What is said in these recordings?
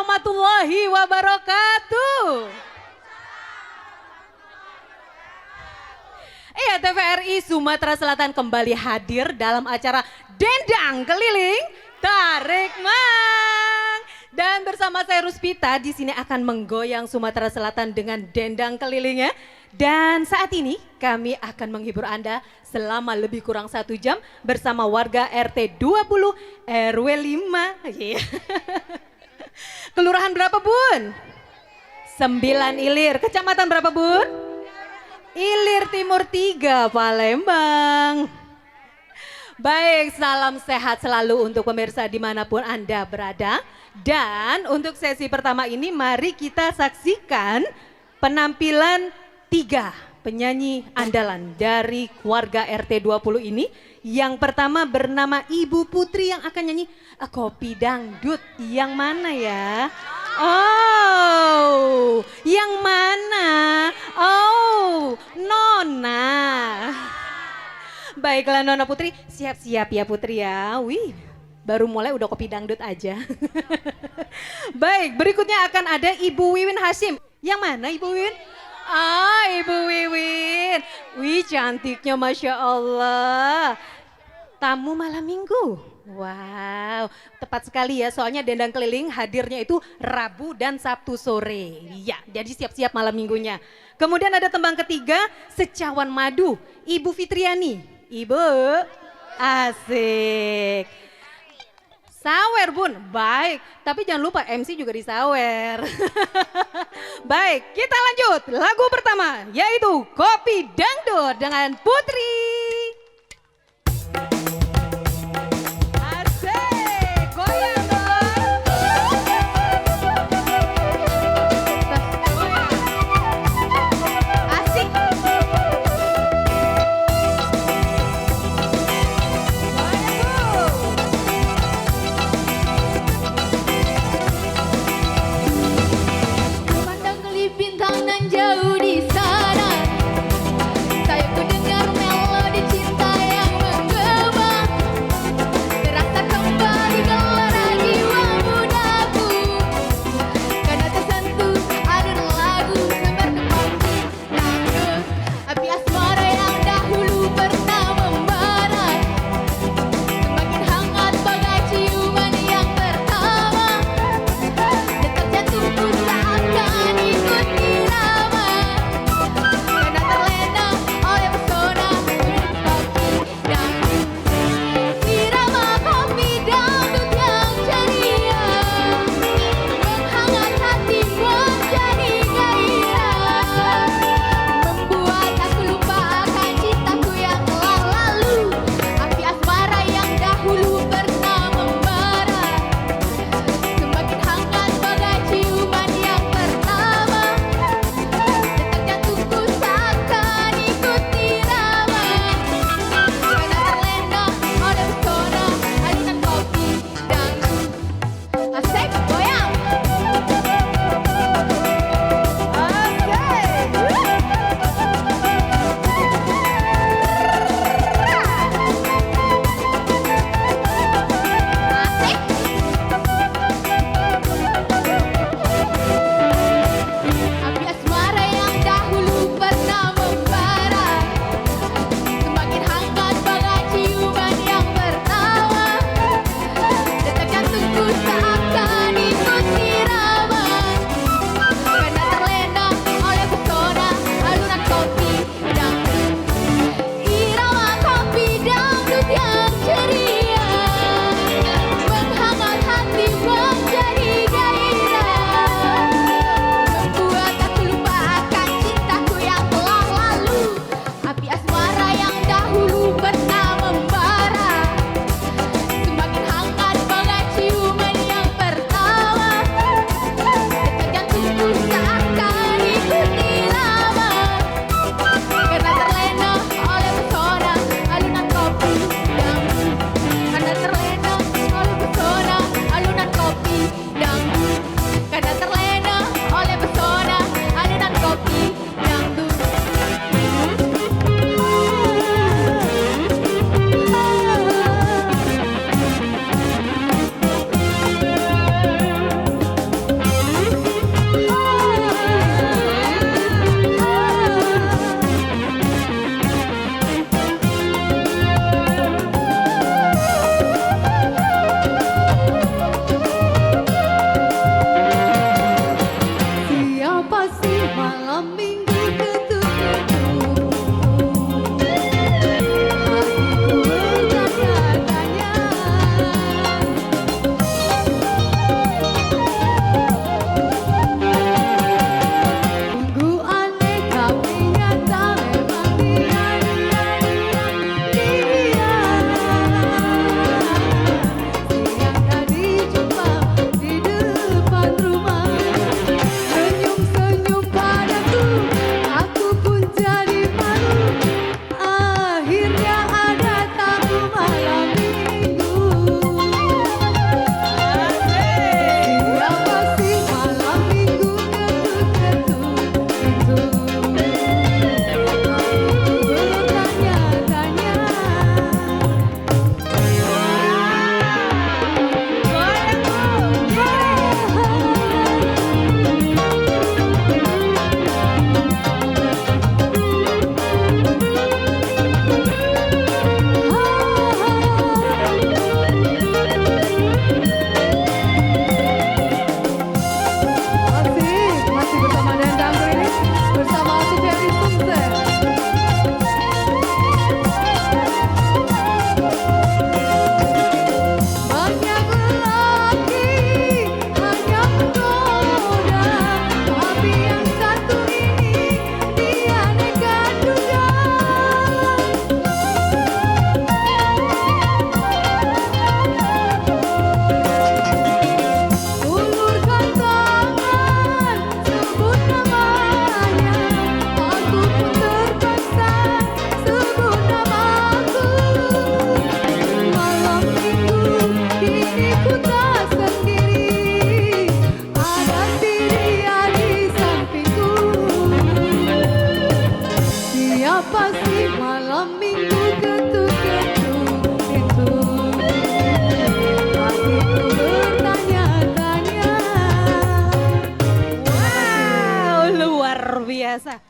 warahmatullahi wabarakatuh. Iya, TVRI Sumatera Selatan kembali hadir dalam acara Dendang Keliling Tarik Mang. Dan bersama saya Ruspita di sini akan menggoyang Sumatera Selatan dengan dendang kelilingnya. Dan saat ini kami akan menghibur Anda selama lebih kurang 1 jam bersama warga RT 20 RW 5. Yeah. Kelurahan berapa Bun? 9 Ilir. Kecamatan berapa Bun? Ilir Timur 3 Palembang. Baik, salam sehat selalu untuk pemirsa dimanapun Anda berada. Dan untuk sesi pertama ini mari kita saksikan penampilan 3 penyanyi andalan dari keluarga RT 20 ini. Yang pertama bernama Ibu Putri yang akan nyanyi Kopi Dangdut. Yang mana ya? Oh, yang mana? Oh, Nona. Baiklah Nona Putri, siap-siap ya Putri ya. Wih, baru mulai udah kopi dangdut aja. Baik, berikutnya akan ada Ibu Wiwin Hashim. Yang mana Ibu Wiwin? Ah, Ibu Wiwin. Wih, cantiknya Masya Allah. Tamu malam minggu. Wow, tepat sekali ya, soalnya dendang keliling hadirnya itu Rabu dan Sabtu sore. Ya, jadi siap-siap malam minggunya. Kemudian ada tembang ketiga, Secawan Madu, Ibu Fitriani. Ibu, asik. Sawer Bun, baik. Tapi jangan lupa MC juga disawer. Baik, kita lanjut. Lagu pertama yaitu Kopi Dangdut dengan Putri. Jauh di sana, saya ku dengar melodi. biasa.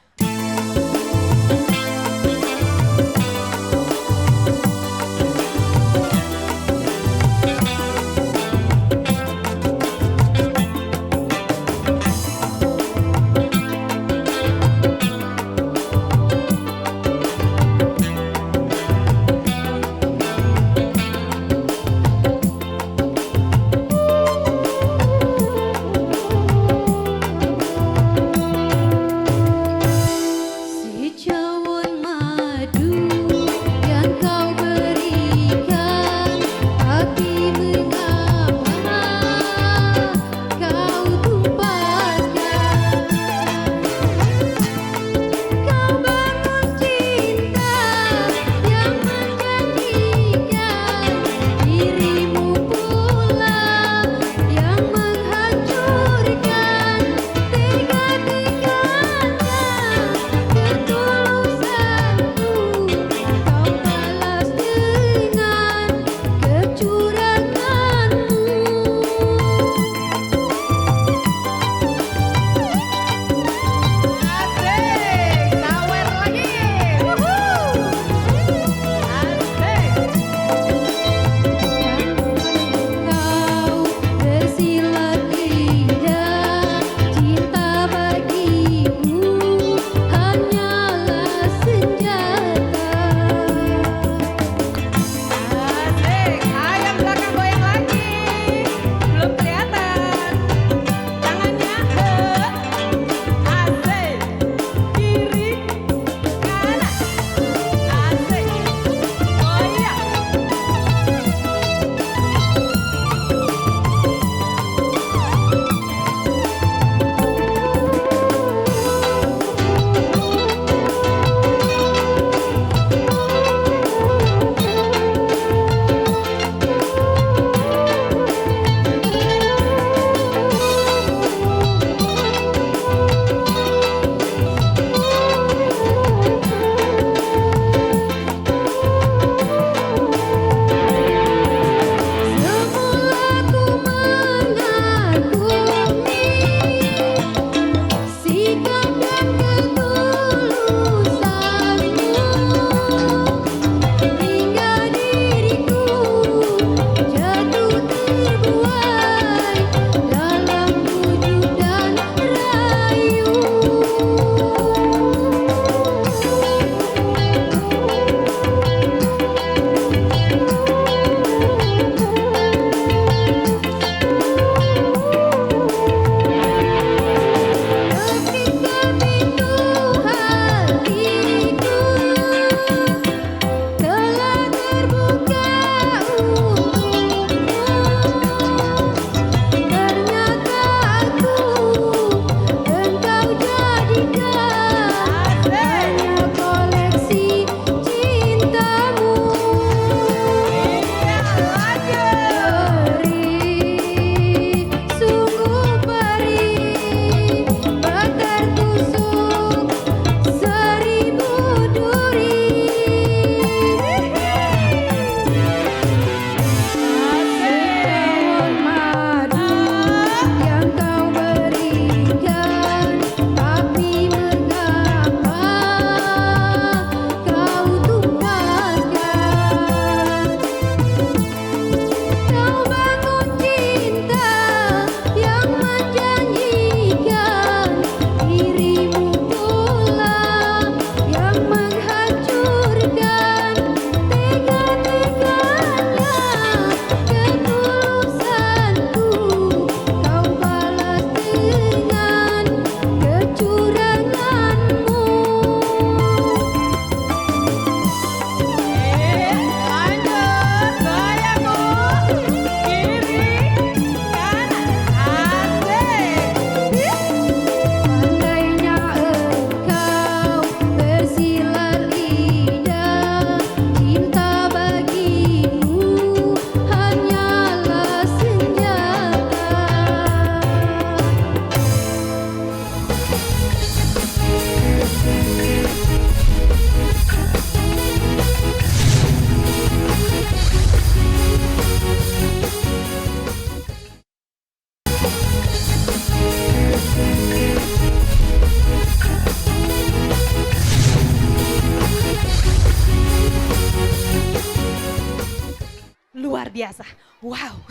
biasa. Wow.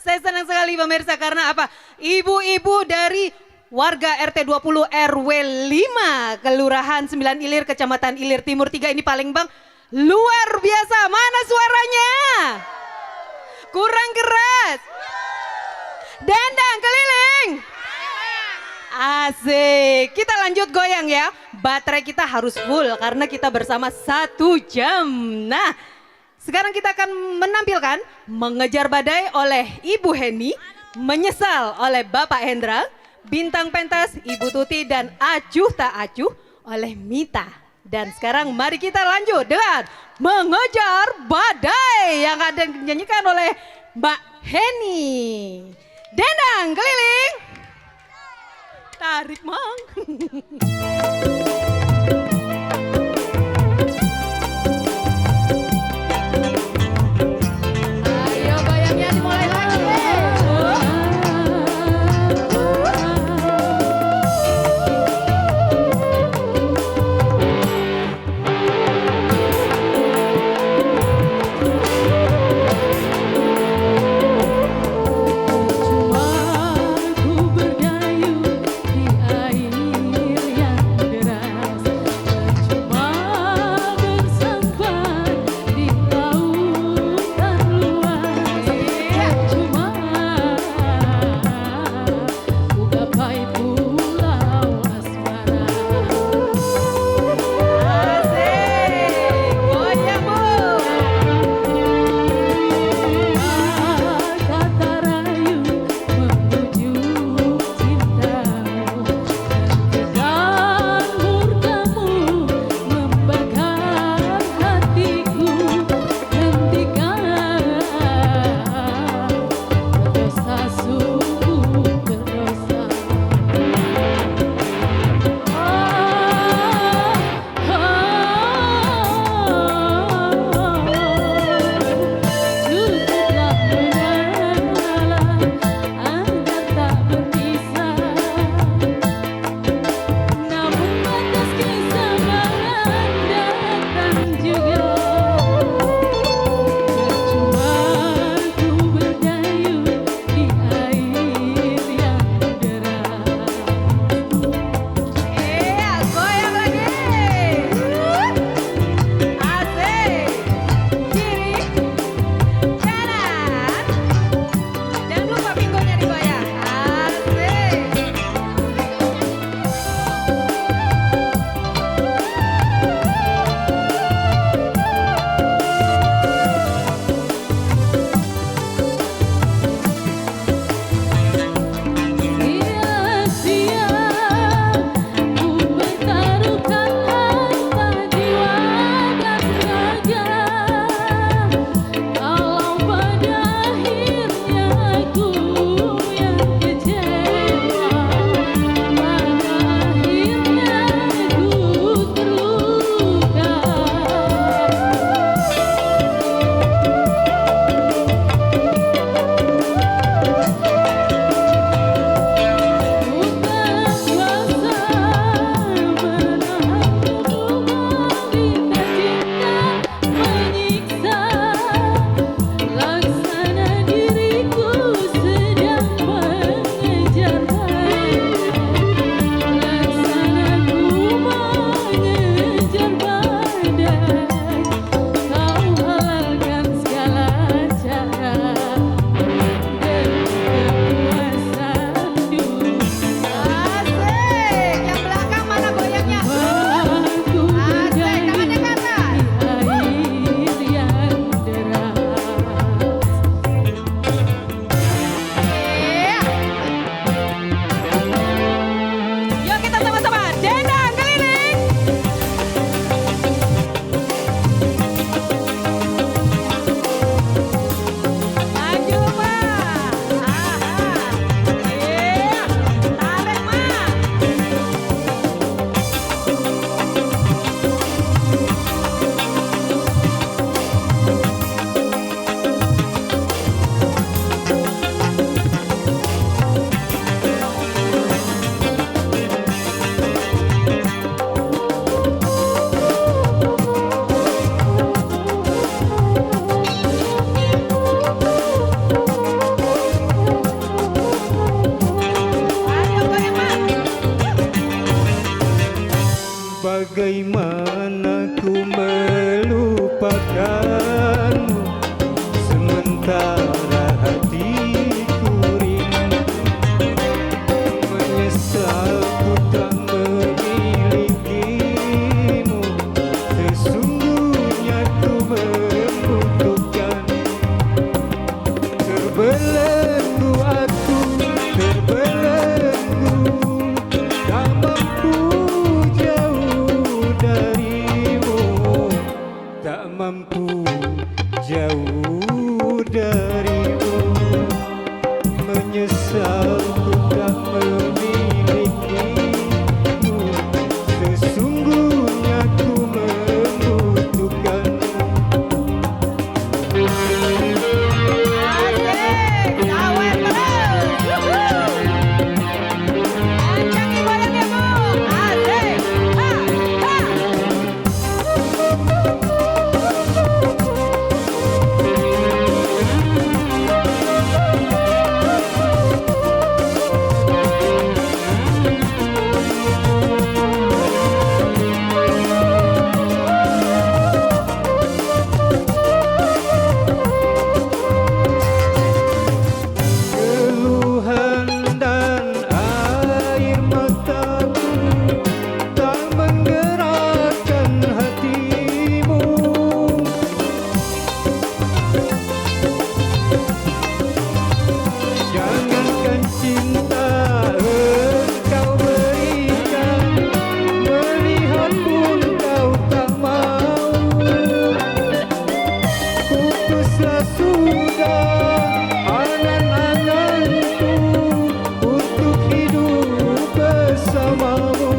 Saya senang sekali pemirsa karena apa? Ibu-ibu dari warga RT 20 RW 5 Kelurahan 9 Ilir Kecamatan Ilir Timur 3 ini Palembang luar biasa. Mana suaranya? Kurang keras. Dendang keliling. Asik. Kita lanjut goyang ya. Baterai kita harus full karena kita bersama 1 jam. Nah, sekarang kita akan menampilkan Mengejar Badai oleh Ibu Heni, Menyesal oleh Bapak Hendra, Bintang Pentas Ibu Tuti dan Acuh Tak Acuh oleh Mita. Dan sekarang mari kita lanjut dengan Mengejar Badai yang akan dinyanyikan oleh Mbak Heni. Dendang keliling. Tarik mang. Cuma ku berdayung di air yang deras. terbelenggu aku, terbelenggu, tak mampu jauh darimu, tak mampu jauh darimu. Menyesal ku tak memilikimu, sesungguhnya ku membutuhkanmu. Asik, awet terus. Kencang goyangnya Bu. Asik. Ha, ha. Keluhan dan air mataku tak menggerakkan hatimu. Jangankan cinta engkau berikan, melihat pun kau tak mau. Putuslah sudah angan-anganku untuk hidup bersamamu,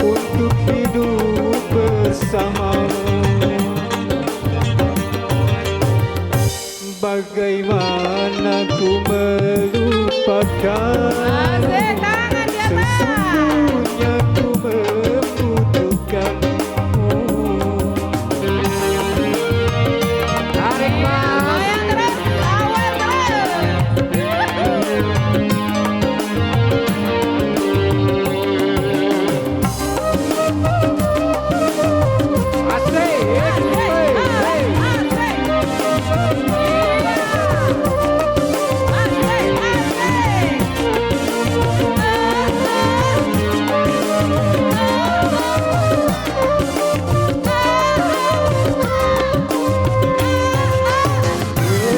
untuk hidup bersamamu. Bagaimana ku melupakan, Asik, tangan di atas. sesungguhnya ku membutuhkanmu. Tarik mas. Goyang terus, awet terus. Asik. Hey, hey.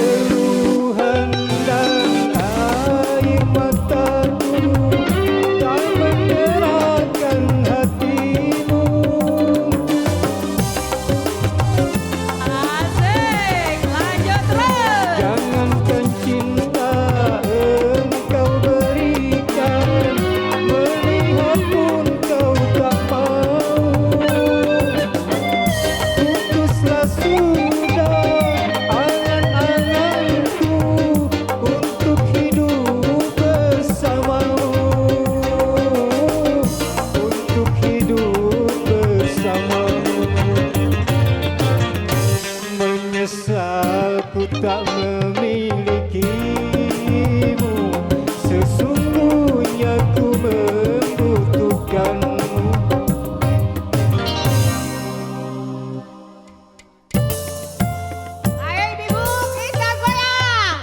Keluhan dan air mataku tak menggerakkan hatimu. Asik, lanjut terus. Jangankan cinta engkau berikan, melihat pun kau tak mau. Putuslah sudah angan-anganku untuk hidup bersamamu, untuk hidup bersamamu. Menyesal ku tak memilikimu, sesungguhnya ku membutuhkanmu. Ayo ibu, kita goyang.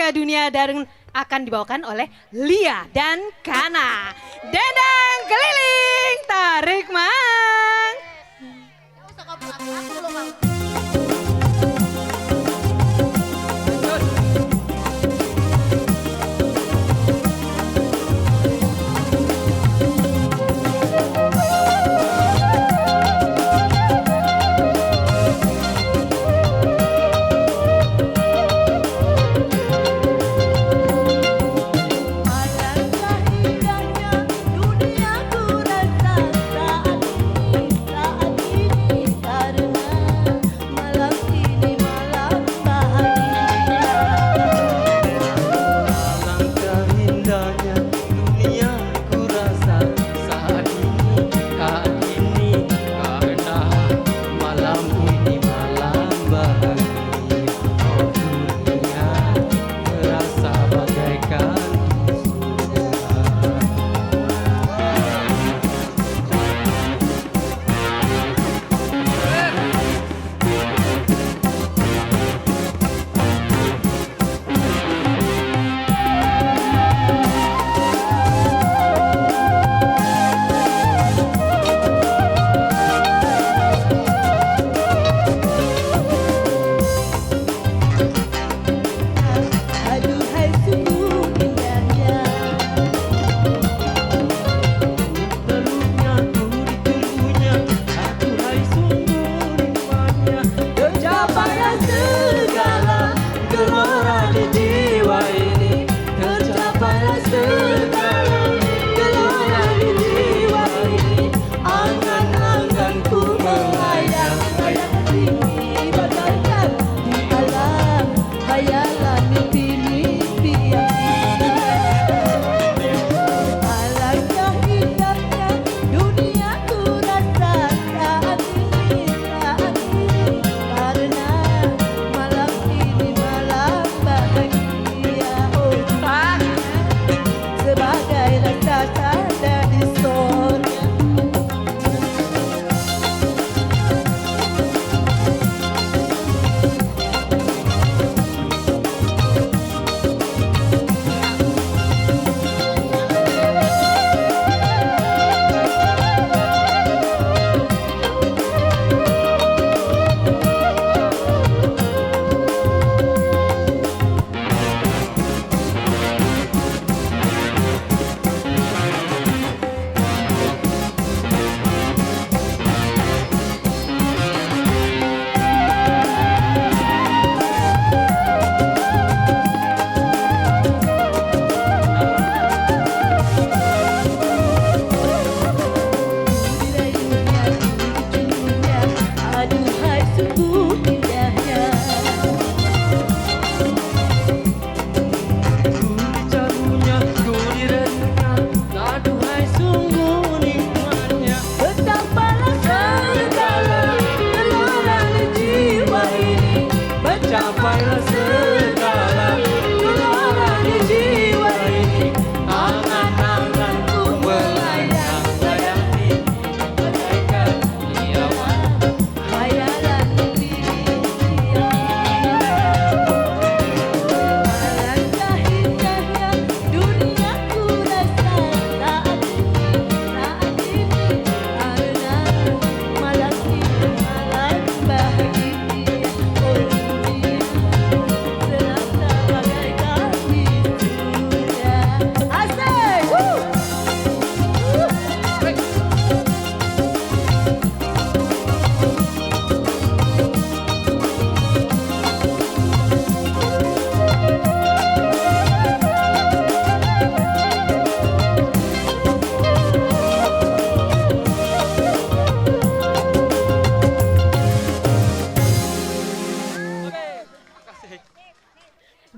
Surga Dunia dan akan dibawakan oleh Lia dan Kana. Dendang keliling, tarik mang.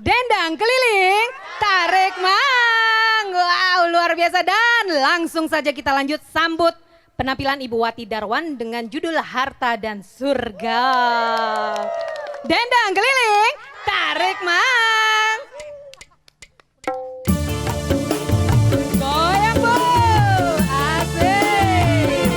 Dendang keliling, tarik mang. Wow, luar biasa. Dan langsung saja kita lanjut sambut penampilan Ibu Wati Darwan dengan judul Harta dan Surga. Dendang keliling, tarik mang. Goyang bu, asik.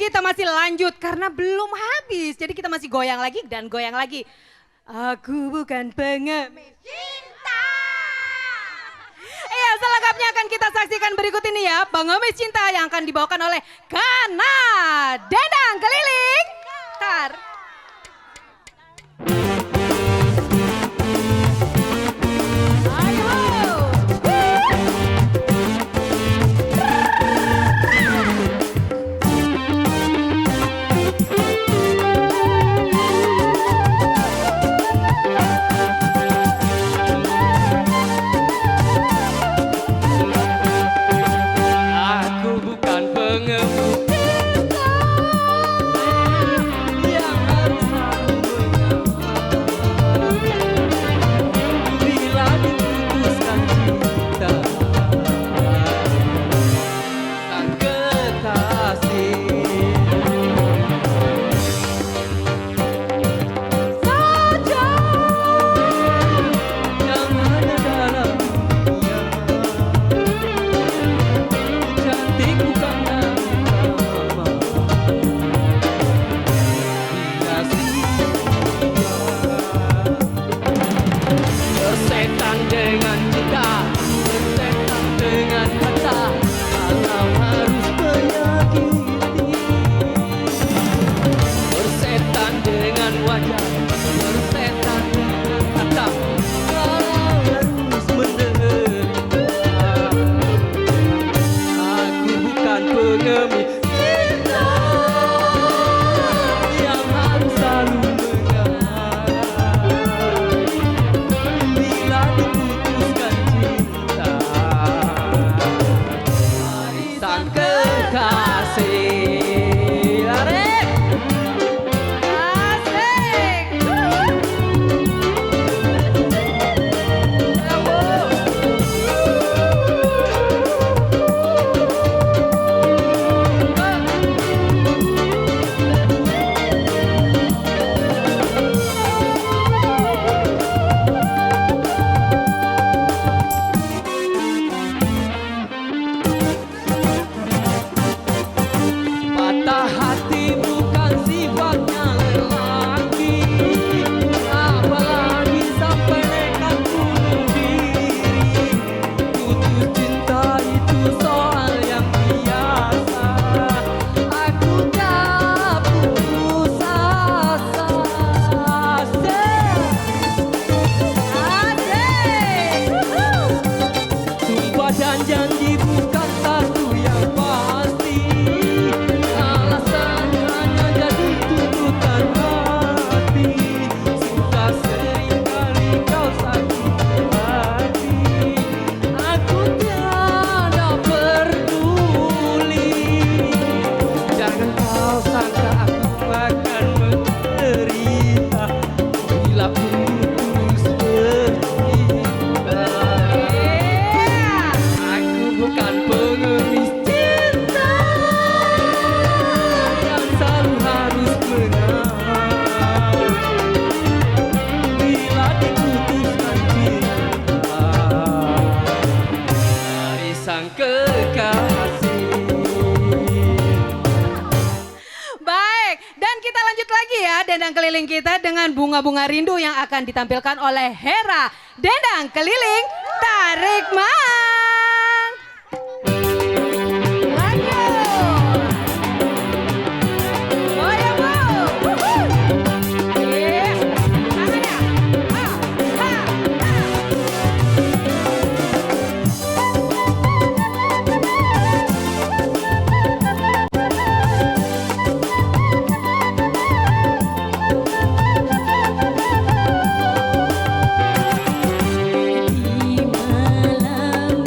kita masih lanjut karena belum habis. Jadi kita masih goyang lagi dan goyang lagi. Aku bukan pengemis cinta. Iya, selengkapnya akan kita saksikan berikut ini ya. Pengemis cinta yang akan dibawakan oleh Kana Dendang Keliling Tar. Aku bukan pengemis yang harus selalu mengalah bila diputuskan cinta sang kekasih. Saja yang ada dalam dunia. Cantik bukan nama bersetan dengan cinta, bersetan dengan kata, kalau harus menyakiti. Bersetan dengan wajah, bersetan dengan kata, kalau harus menderita. Aku bukan pengemis cinta yang harus selalu mengalah bila diputuskan cinta sang kekasih. Arek Asik. patah hati bukan sifatnya lelaki, apalagi sampai nekat bunuh diri. Putus cinta itu soal yang biasa, aku tak putus asa. Sumpah dan janji bukan satu yang pasti, alasan hanya jadi tuntutan hati. Sudah seringkali kau sakiti hati, aku tiada peduli. Jangan kau sangka aku akan menderita bila putus bercinta. Aku bukan pengemis cinta yang selalu harus mengalah bila diputuskan cinta dari sang kekasih. Baik, dan kita lanjut lagi ya Dendang Keliling kita dengan bunga-bunga rindu yang akan ditampilkan oleh Hera Dendang Keliling Tarik Mang. Lanjut. Oh ya Bu. Wuhu. Iya. Tangannya. Ha, ha, ha. Di malam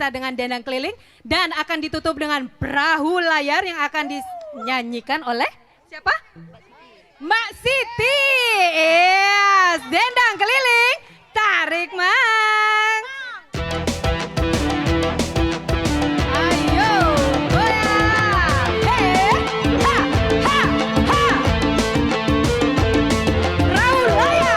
pemirsa dengan dendang keliling dan akan ditutup dengan perahu layar yang akan dinyanyikan oleh siapa? Mbak Siti. Yes, dendang keliling, tarik mang. Ayo, goyang. Hey, ha, ha, ha. Perahu layar.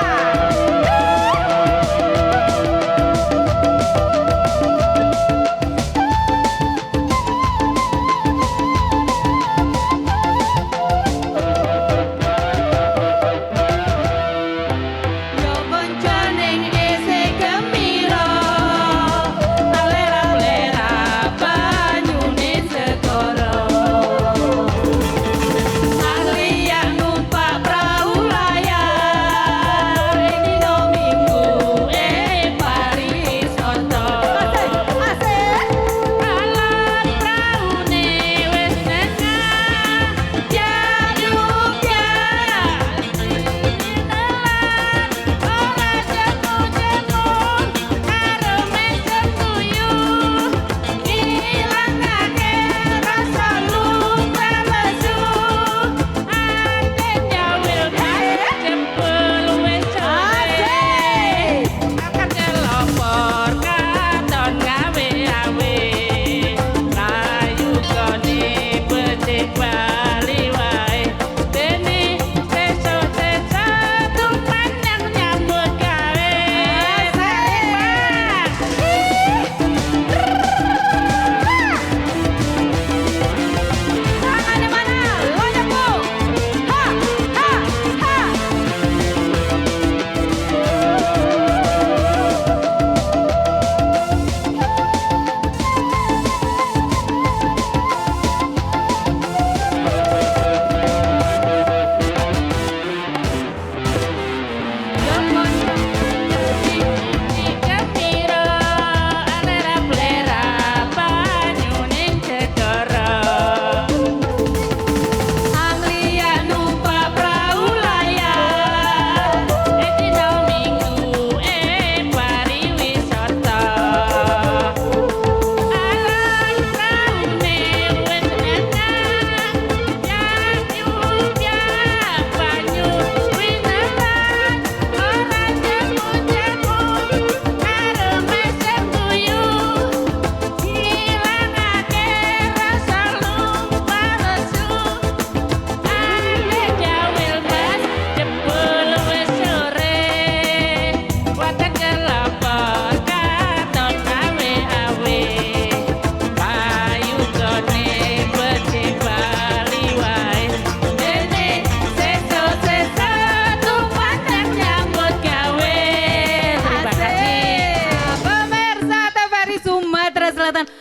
Yo bonconing ese gembira, alera-alera banyune segoro. Ahliya numpak perahu layar, dino minggu pariwisata. Asik. Alat praune wis nengah, Bali wae dene sesuk-sesuk tumpang yang nyambut gawe. Tangannya mana? Loncat Bu. Ha ha ha.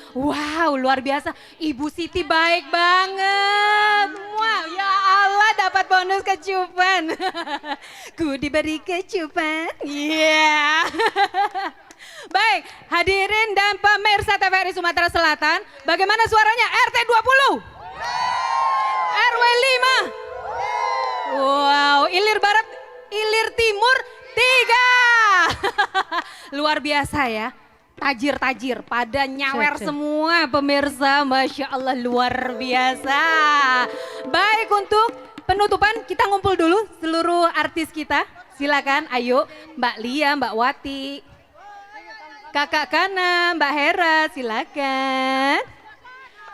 Wow, luar biasa. Ibu Siti baik banget. Wah, ya Allah dapat bonus kecupan. Ku diberi kecupan. Iya. Baik, hadirin dan pemirsa TVRI Sumatera Selatan, bagaimana suaranya RT 20? RW 5? Wow, Ilir Barat, Ilir Timur 3. Luar biasa ya. Tajir-tajir, pada nyawer semua pemirsa, Masya Allah luar biasa. Baik, untuk penutupan kita ngumpul dulu seluruh artis kita. Silakan, ayo Mbak Lia, Mbak Wati, Kakak Kana, Mbak Hera, silakan.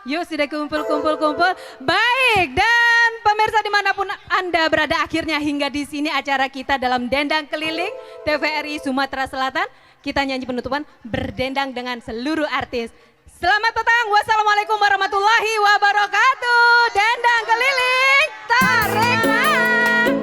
Yuk sudah kumpul-kumpul-kumpul. Baik, dan pemirsa dimanapun Anda berada, akhirnya hingga di sini acara kita dalam Dendang Keliling TVRI Sumatera Selatan. Kita nyanyi penutupan berdendang dengan seluruh artis. Selamat petang, wassalamualaikum warahmatullahi wabarakatuh. Dendang keliling, tarik mang.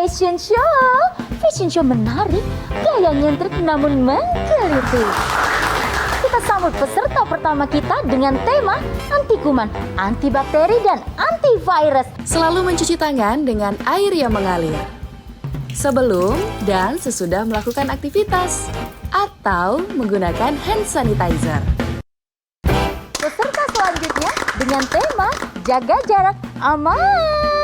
fashion show. Fashion show menarik, gaya nyentrik namun menggelitik. Kita sambut peserta pertama kita dengan tema anti kuman, antibakteri, dan antivirus. Selalu mencuci tangan dengan air yang mengalir. Sebelum dan sesudah melakukan aktivitas. Atau menggunakan hand sanitizer. Peserta selanjutnya dengan tema jaga jarak aman.